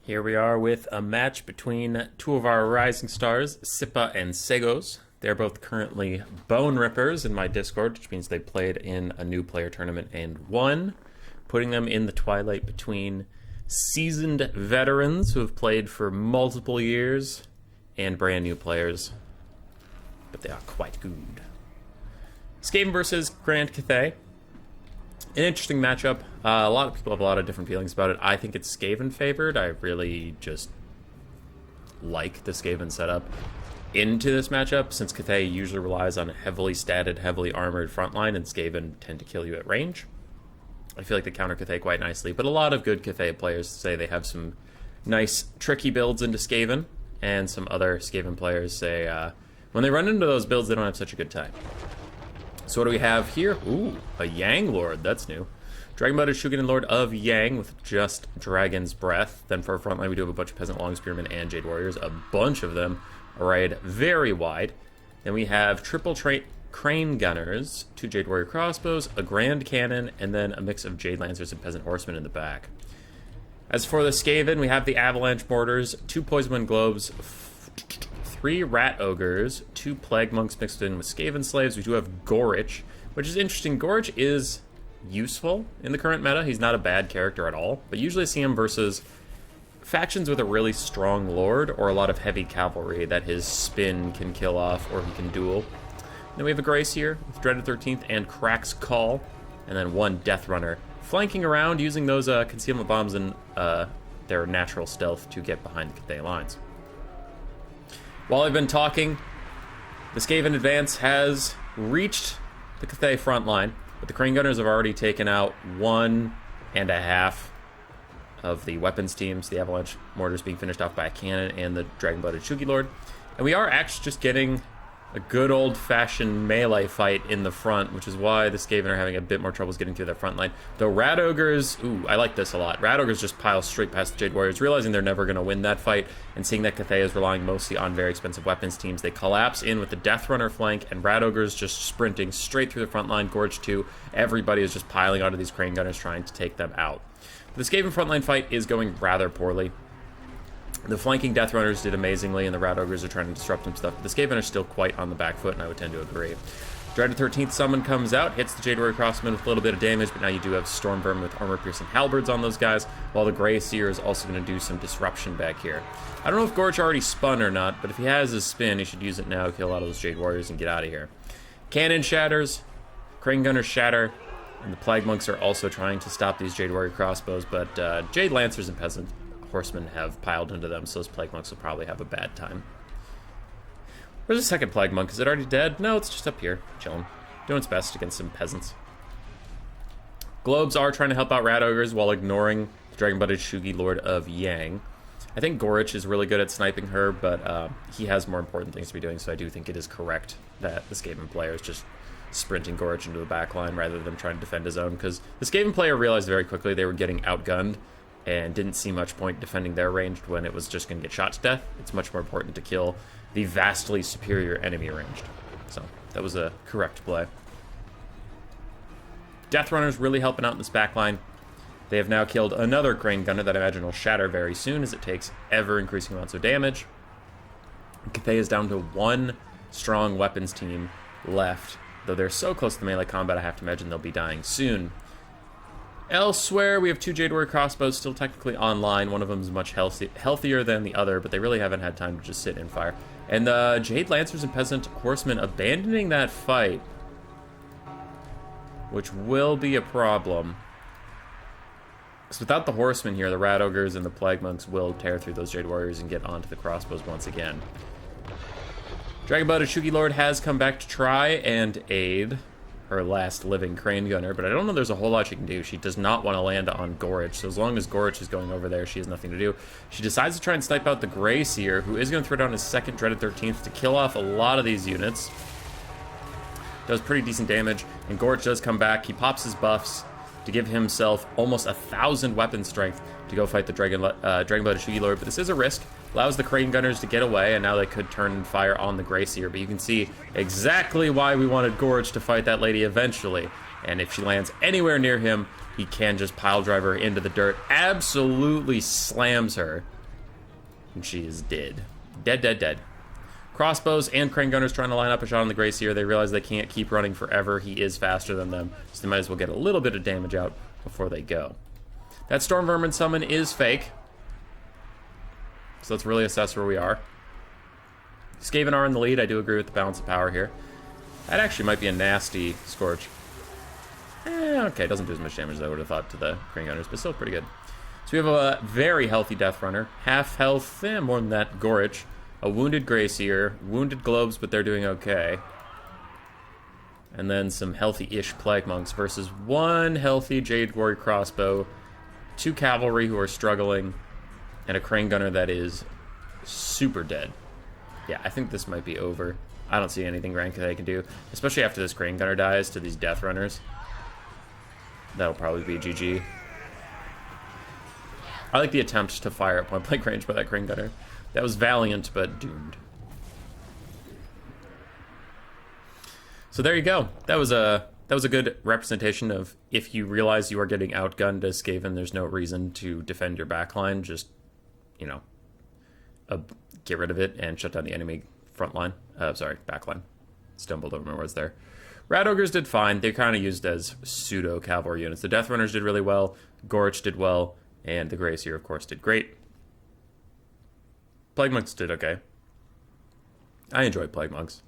Here we are with a match between two of our rising stars, Sippa and Segos. They're both currently Bone Rippers in my Discord, which means they played in a new player tournament and won, putting them in the twilight between seasoned veterans who have played for multiple years and brand new players. But they are quite good. Skaven versus Grand Cathay. An interesting matchup. A lot of people have a lot of different feelings about it. I think it's Skaven favored. I really just like the Skaven setup into this matchup, since Cathay usually relies on a heavily statted, heavily armored frontline, and Skaven tend to kill you at range. I feel like they counter Cathay quite nicely, but a lot of good Cathay players say they have some nice, tricky builds into Skaven, and some other Skaven players say when they run into those builds, they don't have such a good time. So what do we have here? Ooh, a Yang Lord. That's new. Dragon-blooded Shugenin Lord of Yang with just Dragon's Breath. Then for our front line, we do have a bunch of Peasant Long Spearmen and Jade Warriors. A bunch of them arrayed very wide. Then we have triple Crane Gunners, 2 Jade Warrior Crossbows, a Grand Cannon, and then a mix of Jade Lancers and Peasant Horsemen in the back. As for the Skaven, we have the Avalanche Mortars, 2 Poison Wind Globes, 3 Rat Ogres, 2 Plague Monks mixed in with Skaven Slaves. We do have Ghorritch, which is interesting. Ghorritch is useful in the current meta. He's not a bad character at all, but usually I see him versus factions with a really strong lord or a lot of heavy cavalry that his spin can kill off or he can duel. Then we have a Grace here with Dreaded 13th and Crack's Call, and then 1 Death Runner flanking around using those concealment bombs and their natural stealth to get behind the Cathay lines. While I've been talking, the Skaven advance has reached the Cathay front line, but the Crane Gunners have already taken out 1.5 of the weapons teams, the Avalanche Mortars being finished off by a cannon and the Dragon-blooded Shugi Lord. And we are actually just getting a good old-fashioned melee fight in the front, which is why the Skaven are having a bit more troubles getting through their front line. The Rat Ogres, ooh, I like this a lot. Rat Ogres just pile straight past the Jade Warriors, realizing they're never going to win that fight, and seeing that Cathay is relying mostly on very expensive weapons teams. They collapse in with the Death Runner flank, and Rat Ogres just sprinting straight through the front line. Ghorritch 2, everybody is just piling onto these Crane Gunners trying to take them out. The Skaven frontline fight is going rather poorly. The flanking Death Runners did amazingly, and the Rat Ogres are trying to disrupt some stuff, but the Skaven are still quite on the back foot, and I would tend to agree. Dreaded 13th Summon comes out, hits the Jade Warrior Crossman with a little bit of damage, but now you do have Storm Vermin with armor-piercing halberds on those guys, while the Grey Seer is also going to do some disruption back here. I don't know if Ghorritch already spun or not, but if he has his spin, he should use it now, kill a lot of those Jade Warriors, and get out of here. Cannon shatters, Crane Gunners shatter, and the Plague Monks are also trying to stop these Jade Warrior Crossbows, but Jade Lancers and Peasant Horsemen have piled into them, so those Plague Monks will probably have a bad time. Where's the second Plague Monk? Is it already dead? No, it's just up here, chilling. Doing its best against some peasants. Globes are trying to help out Rat Ogres while ignoring the Dragon-blooded Shugi Lord of Yang. I think Ghorritch is really good at sniping her, but he has more important things to be doing, so I do think it is correct that the Skaven player is just sprinting Ghorritch into the back line rather than trying to defend his own, because the Skaven player realized very quickly they were getting outgunned and didn't see much point defending their ranged when it was just going to get shot to death. It's much more important to kill the vastly superior enemy ranged. So that was a correct play. Death Runner's really helping out in this backline. They have now killed another Crane Gunner that I imagine will shatter very soon as it takes ever-increasing amounts of damage. Cathay is down to 1 strong weapons team left. Though they're so close to melee combat, I have to imagine they'll be dying soon. Elsewhere, we have 2 Jade Warrior Crossbows still technically online. One of them is much healthier than the other, but they really haven't had time to just sit and fire. And the Jade Lancers and Peasant Horsemen abandoning that fight, which will be a problem. Because without the Horsemen here, the Rat Ogres and the Plague Monks will tear through those Jade Warriors and get onto the Crossbows once again. Dragon-blooded Shugi Lord has come back to try and aid her last living Crane Gunner, but I don't know there's a whole lot she can do. She does not want to land on Ghorritch, so as long as Ghorritch is going over there, she has nothing to do. She decides to try and snipe out the Grey Seer, who is going to throw down his second Dreaded 13th to kill off a lot of these units. Does pretty decent damage, and Ghorritch does come back. He pops his buffs to give himself almost 1,000 weapon strength to go fight the Dragon-blooded Shugi Lord, but this is a risk. Allows the Crane Gunners to get away, and now they could turn and fire on the Grey Seer, but you can see exactly why we wanted Ghorritch to fight that lady eventually. And if she lands anywhere near him, he can just pile drive her into the dirt. Absolutely slams her. And she is dead. Dead, dead, dead. Crossbows and crane gunners trying to line up a shot on the Gracier. They realize they can't keep running forever. He is faster than them, so they might as well get a little bit of damage out before they go. That Storm Vermin summon is fake, so let's really assess where we are. Skaven are in the lead. I do agree with the balance of power here. That actually might be a nasty Scorch. Okay, doesn't do as much damage as I would have thought to the crane gunners, but still pretty good. So we have a very healthy Death Runner. Half health, more than that, Ghorritch. A wounded Gracier, wounded Globes, but they're doing okay. And then some healthy-ish Plague Monks versus one healthy Jade Warrior Crossbow, 2 Cavalry who are struggling, and a Crane Gunner that is super dead. Yeah, I think this might be over. I don't see anything rank that I can do, especially after this Crane Gunner dies to these Death Runners. That'll probably be GG. I like the attempt to fire at point-blank range by that Crane Gunner. That was valiant, but doomed. So there you go. That was a good representation of if you realize you are getting outgunned as Skaven, there's no reason to defend your backline. Just, you know, get rid of it and shut down the enemy front line. Backline. Stumbled over my words there. Rat Ogres did fine. They're kind of used as pseudo-cavalry units. The Death Runners did really well. Ghorritch did well. And the Gracier, of course, did great. Plague Monks did okay. I enjoy Plague Monks.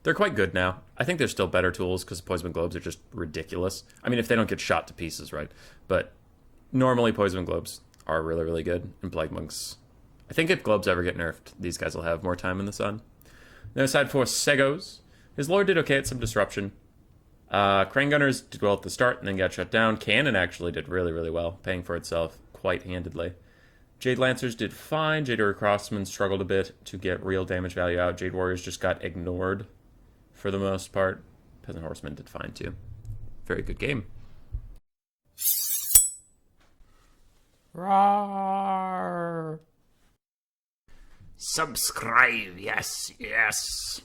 They're quite good now. I think they're still better tools because Poison Globes are just ridiculous. I mean, if they don't get shot to pieces, right? But normally Poison Globes are really, really good. And Plague Monks, I think if Globes ever get nerfed, these guys will have more time in the sun. Then aside for Segos, his Lord did okay at some disruption. Crane Gunners did well at the start and then got shut down. Cannon actually did really, really well, paying for itself quite handedly. Jade Lancers did fine. Jade Warrior Crossmen struggled a bit to get real damage value out. Jade Warriors just got ignored for the most part. Peasant Horsemen did fine too. Very good game. Roar! Subscribe, yes, yes.